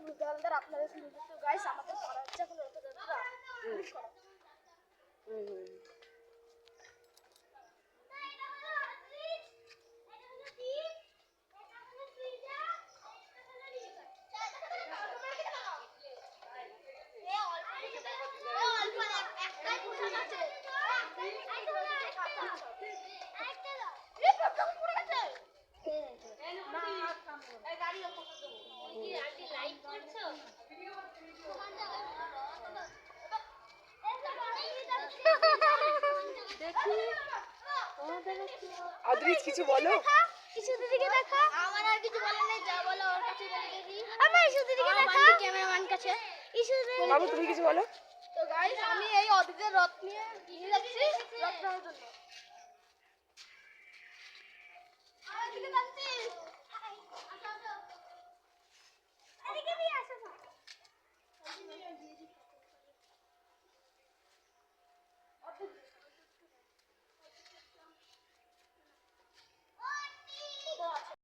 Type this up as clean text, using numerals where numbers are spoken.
বুঝতে পারলেন আপনাদের কিন্তু গাইস আমাদের পড়া হচ্ছে এখন রথযাত্রা আদ্রিজ কিছু বলো। ইসু দিদিকে দেখা। আমার আর কিছু বলার নেই, যা বলো ওর কাছে বলে দেখি। আমার ইসু দিদিকে দেখা। ক্যামেরাম্যান কাছে। ইসু দিদি। বাবু তুমি কিছু বলো। তো গাইস আমি এই অদিতের রথ নিয়ে যাচ্ছি রথ টানার জন্য। আমার দিকে